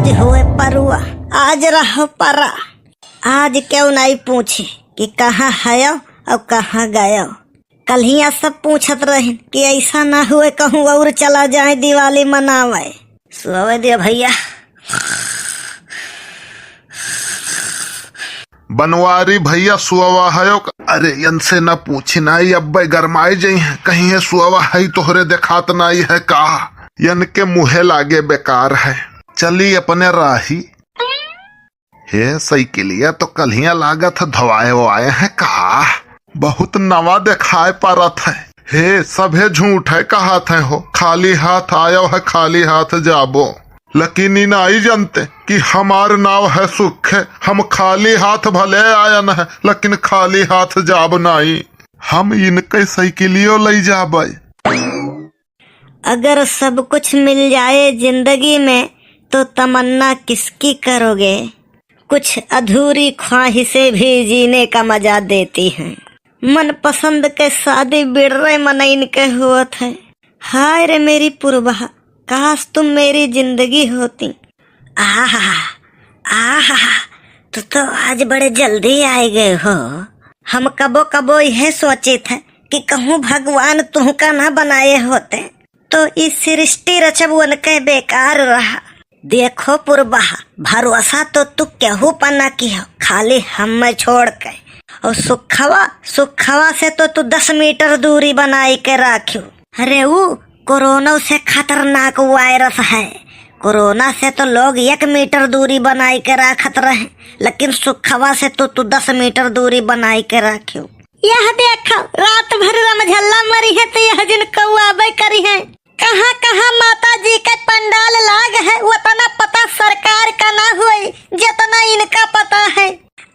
आज हुए परुआ, आज रहो परा। आज क्यों नहीं पूछे कि कहाँ है और कहाँ गए। कल ही सब पूछत रहे कि ऐसा ना हुए कहूँ और चला जाए दिवाली मनावे। सुबह दिया भैया। बनवारी भैया सुअवा है। अरे इनसे न पूछी नाई अब गरमाई जई है कहीं है सुअवा है तोहरे देखात नाई है का यन के मुहे लागे बेकार है। चली अपने राही हे साइकिलिया तो कलिया लागत धोआए वोआए है का बहुत नवा दिखाए पारत है। हे सभे झूठ है कहत है हो खाली हाथ आयो है खाली हाथ जाबो। लेकिन इन आई जानते कि हमार नाव है सुख है। हम खाली हाथ भले आयन है लेकिन खाली हाथ जाब नहीं। हम इनके साइकिलियो ले जाबे। अगर सब कुछ मिल जाए जिंदगी में तो तमन्ना किसकी करोगे। कुछ अधूरी ख्वाहिशें भी जीने का मजा देती हैं। मन पसंद के शादी बिड़रे मन इनके होत है। हाय रे मेरी पुरबा, काश तुम मेरी जिंदगी होती। आहा आहा, तू तो आज बड़े जल्दी आए गए हो। हम कबो कबो यह सोचे थे कि कहूँ भगवान तुमका ना बनाए होते तो इस सृष्टि रचबुअन के बेकार रहा। देखो पुरबा, भरोसा तो तू केहू पना की हो खाली हम छोड़ के। और सुखवा से तो तू 10 मीटर दूरी बनाई के राखियो। अरे वो कोरोना से खतरनाक वायरस है। कोरोना से तो लोग 1 मीटर दूरी बनाई के रखत रहे लेकिन सुखवा से तो तू 10 मीटर दूरी बनाई के रखियो। यह देखो रात भर रमझल्ला मरी है तो यह जिन कौआबे करी है। कहाँ कहाँ माता जी का पंडाल लाग है उतना पता सरकार का ना हुई जितना इनका पता है।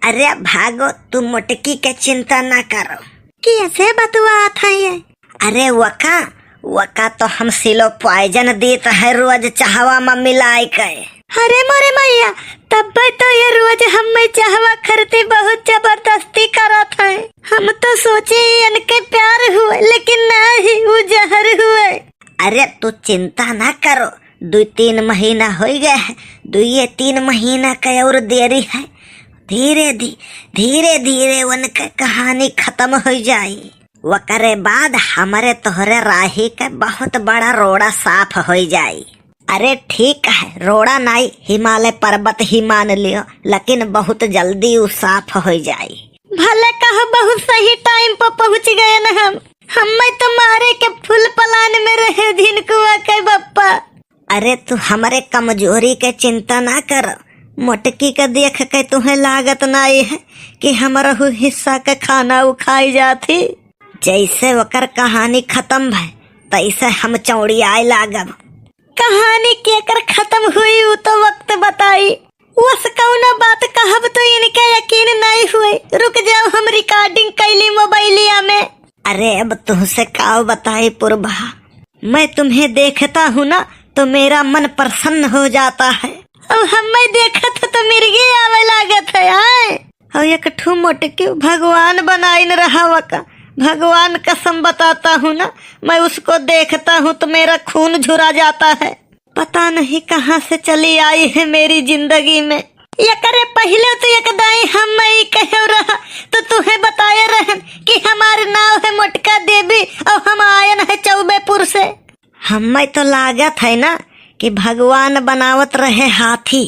अरे भागो तू मोटकी के चिंता ना करो। कैसे बतुआत है ये। अरे वका तो हम सिलो पॉइजन देता है रोज चाहवा में मिलाई के। अरे मोरे मैया, तब तो ये रोज हम चाहवा खरती बहुत जबरदस्ती करत है। हम तो सोचे इनके प्यार हुए लेकिन नहीं वो जहर हुए। अरे तू चिंता ना करो, 2-3 महीना हो गए है। 2-3 महीना का और देरी है। धीरे धीरे उनका कहानी खत्म हो जाये। वकरे बाद हमारे तोहरे राही के बहुत बड़ा रोड़ा साफ हो जाये। अरे ठीक है, रोड़ा नहीं हिमालय पर्वत ही मान लियो लेकिन बहुत जल्दी वो साफ हो जाये। भले कहो बहुत सही टाइम पर पहुँच गए न हम तो मारे के फुल पलान में रहे झिनकुआ के बप्पा। अरे तू हमारे कमजोरी के चिंता ना कर। मोटकी के देख के तुम्हें लागत नहीं है कि हमारा हिस्सा के खाना उखाई जाती। जैसे वकर कहानी खत्म है तैसे हम चौड़ी आए लागब। कहानी केकर खत्म हुई वो तो वक्त बताई। उस कौनो बात कहब तो इनके यकीन नहीं हुए। रुक जाओ हम रिकॉर्डिंग कैली मोबाइलिया में। अरे अब तुमसे काव बताए पुरबा, मैं तुम्हें देखता हूँ ना तो मेरा मन प्रसन्न हो जाता है। अब हमें देखत तो मिर्गी आवे लागत है। और एक ठू मोटकी भगवान बनाई न रहा वका। भगवान कसम बताता हूँ ना, मैं उसको देखता हूँ तो मेरा खून झुरा जाता है। पता नहीं कहाँ से चली आई है मेरी जिंदगी में। ये करे पहले तो एक दाई हम मैं कह रहा तो तुम्हें बताए रहन कि हमारे नाव है मोटका देवी और हम आयन है चौबेपुर से। हमें तो लागत है ना कि भगवान बनावत रहे हाथी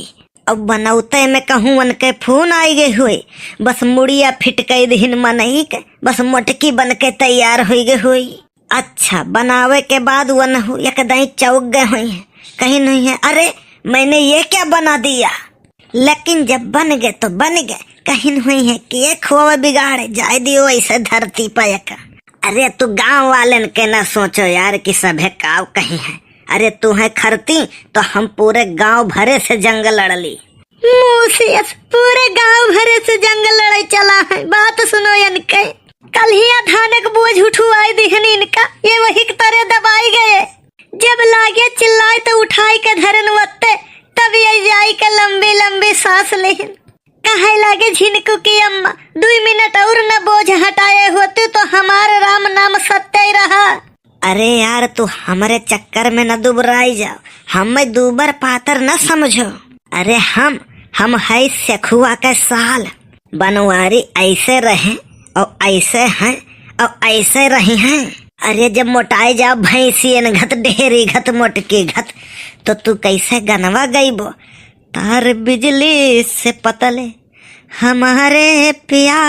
अब बनौते में कहूँ उनके फोन आई गए हुए। बस मुड़िया फिट के दिन मनई के बस मोटकी बन के तैयार हो गई हुई। अच्छा बनावे के बाद वन एक दाई चौक गए हुई है कहीं नहीं है। अरे मैंने ये क्या बना दिया। लेकिन जब बन गए तो बन गए, कहीं नहीं है कि एक खोवा बिगाड़े जाए दियो ऐसे धरती पर का। अरे तू गांव वालन के ना सोचो यार कि सभे काव कहीं है। अरे तू है खरती तो हम पूरे गांव भरे से जंग लड़ली। मूसियस पूरे गांव भरे से जंग लड़ाई चला है। बात सुनो इनके, कल ही धान के बोझ उठवाई दिहन इनका ये वही तरह दबाई गए। जब लागे चिल्लाए तो उठाई के धरन वत्ते तब ये जाई के लंबी लंबी सांस लेहिन। कहे लागे झिनकू की अम्मा 2 मिनट और न बोझ हटाए होते तो हमारे राम नाम सत्य ही रहा। अरे यार तू हमारे चक्कर में न दुबराई जाओ, हमें दूबर पातर न समझो। अरे हम है सखुआ के साल। बनवारी ऐसे रहे और ऐसे हैं और ऐसे रही हैं। अरे जब मोटाई जा भैंसियन घत ढेरी घत मोटकी घत, तो तू कैसे गनवा गईबो। तार बिजली से पतले हमारे पिया,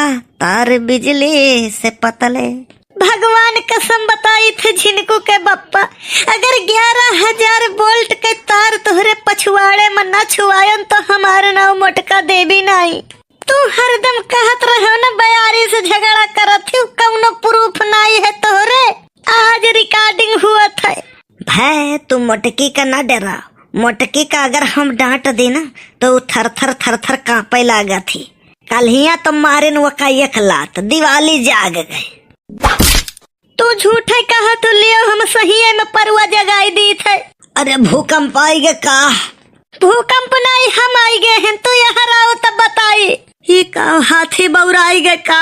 तार बिजली से पतले। भगवान कसम बताई थे झिनकू के बप्पा, अगर 11,000 वोल्ट के तार तोहरे पछुआड़े में न छुआयन तो हमारे नाव मोटका देवी नहीं। तू हरदम कहत रहो न बयारी से झगड़ा करत ही, कौनो प्रूफ नहीं है तोहरे। आज रिकॉर्डिंग हुआ था। भाई तू मोटकी का न डरा, मोटकी का अगर हम डांट दी ना तो वो थर थर कांपे लागा थी। कल तो मारे वो का एक लात, दिवाली जाग गई। तू झूठे कहा तो लियो, हम सही है में परवा जगाई दी थे। अरे भूकंप आई गए का? भूकंप नहीं, हम आई गए हैं। तू यहाँ आओ तब बताई। ये का हाथी बौराई गए का?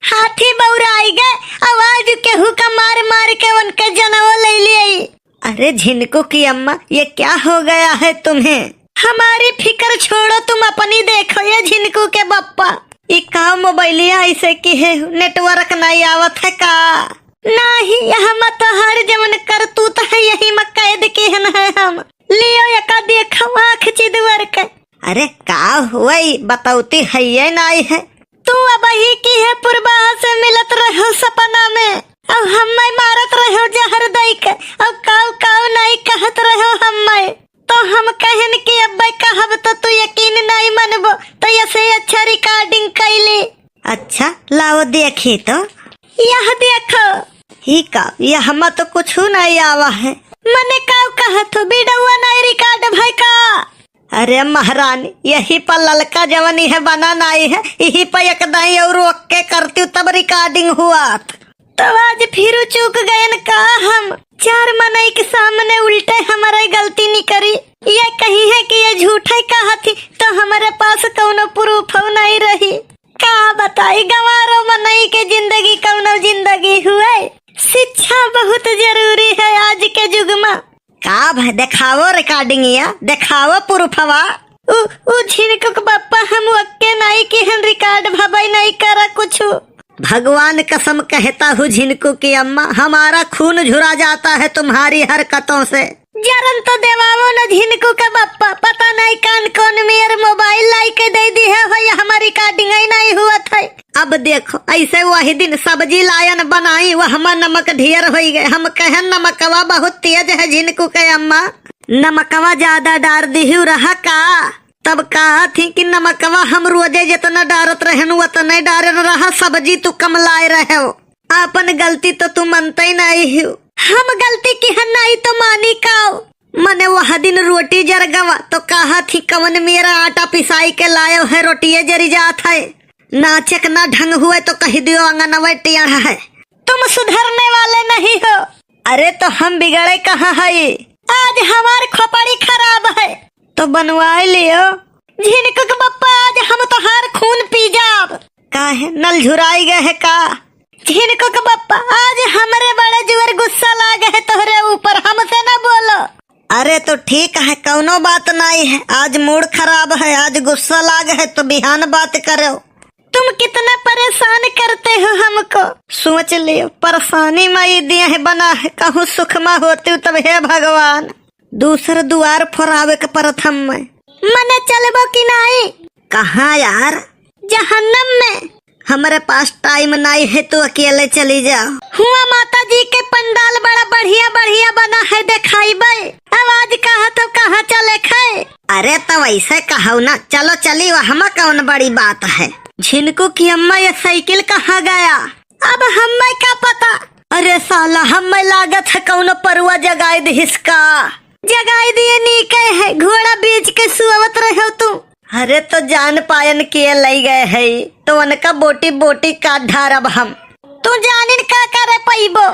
हाथी बौराई गए, आवाज के हुक्म मार मार के उनके जनवो ले लिए। अरे झिनकू की अम्मा, ये क्या हो गया है तुम्हें? हमारी फिक्र छोड़ो, तुम अपनी देखो। ये झिनकू के बप्पा, ये का मोबाइलिया ऐसे की है, नेटवर्क नहीं आवत है का? नहीं, यहाँ मत हर जमन कर तू तो है, यही में कैद के है हम। लियो यका देखो आँख चिदवर के। अरे का हुआ बताऊती है ये नहीं है। तू अब ही की है, पूर्वा से मिलत रहो सपना में, अब हम मारत रहो जहर दई के, अब काव काव नहीं कहत रहो हम। तो हम कहन की अब कहब तो तू यकीन नहीं मनबो, तो ऐसे अच्छा रिकॉर्डिंग कैली। अच्छा लाओ देखी तो। यह देखो। ही का यह हम तो कुछ नहीं आवा है। मने काव कहत हो, बिडुआ नहीं रिकॉर्ड भाई का? अरे महारानी, यही पर ललका जवानी है बना नहीं है, यही पर एक दाई और ओके करती हूँ तब रिकॉर्डिंग हुआ। तो आज फिर चूक गए न का हम। 4 मनई के सामने उल्टे हमारी गलती नहीं करी। ये कही है कि ये झूठा कहा थी, तो हमारे पास कौनो प्रूफ नहीं रही। का बताई गंवारो मनई के जिंदगी कौनो जिंदगी हुए। शिक्षा बहुत जरूरी है आज के युग में। का भाई दिखावो रिकॉर्डिंग, या दिखावो प्रूफवा। उ झिनकू के बप्पा, हम वक्के नहीं कि हम रिकॉर्ड भबाई नहीं करा कुछ। भगवान कसम कहता हूँ झिनकू की अम्मा, हमारा खून झुरा जाता है तुम्हारी हरकतों से। जरन तो देवावो न झिनकू का बप्पा, पता नहीं कौन मेरे मोबाइल लाई के दे दी है, हमारी रिकॉर्डिंग ही नहीं हुआ था। अब देखो ऐसे वही दिन सब्जी लायन बनाई, वह नमक ढेर हो गए। हम कहन नमकवा बहुत तेज है झिनकू के अम्मा, नमकवा ज्यादा डार दी रहा का? तब कहा थी कि नमकवा हम रोजे जितना डारत रहन उतना डारे रहा, सब्जी तू कम लाए रहे हो। अपन गलती तो तू मनता ही नहीं हो। हम गलती की है नहीं तो मानी काओ। मने वह दिन रोटी जर गवा तो कहा थी कवन मेरा आटा पिसाई के लायो है, रोटिये जरी जात है। नाचक ना ढंग हुए तो कह दियो अंगनवा टेढ़ा है। तुम सुधरने वाले नहीं हो। अरे तो हम बिगड़े कहाँ है? आज हमारी खोपड़ी खराब है तो बनवाई लियो। झिनकू के बप्पा, आज हम तो हर खून पी जाब। काहे नल झुराई गए है का? झिनकू के बप्पा, आज हमारे बड़े जुअर गुस्सा लागे है तोहरे ऊपर, हमसे न बोलो। अरे तो ठीक है, कौनो बात नहीं है। आज मूड खराब है, आज गुस्सा लागे है तो बिहान बात करो। तुम कितना परेशान करते हो हमको। सोच लियो, परेशानी में ये दिया है बना है, कहूँ सुख में होती हूँ तब हे भगवान। दूसर दुआर फोरावे के प्रथम में मने चलबो की नहीं? कहाँ यार? जहन्नम में। हमारे पास टाइम नहीं है तो अकेले चली जाओ। हुआ माता जी के पंडाल बड़ा बढ़िया बढ़िया बना है, दिखाई बे। आवाज कहा तो कहाँ चले खाए? अरे तो वैसे कहो ना, चलो चली, वहाँ कौन बड़ी बात है। झिनकू की अम्मा, ये साइकिल कहाँ गया? अब हमें क्या पता। अरे साला, हमें लागत है कौनो परुआ जगाई दिसका। जगाई दिए नीके है, घोड़ा बेच के सुवत रहो तुम। अरे तो जान पायन किए ले गए है तो उनका बोटी बोटी काट ढारब हम। तू जानिन का करे पैबो।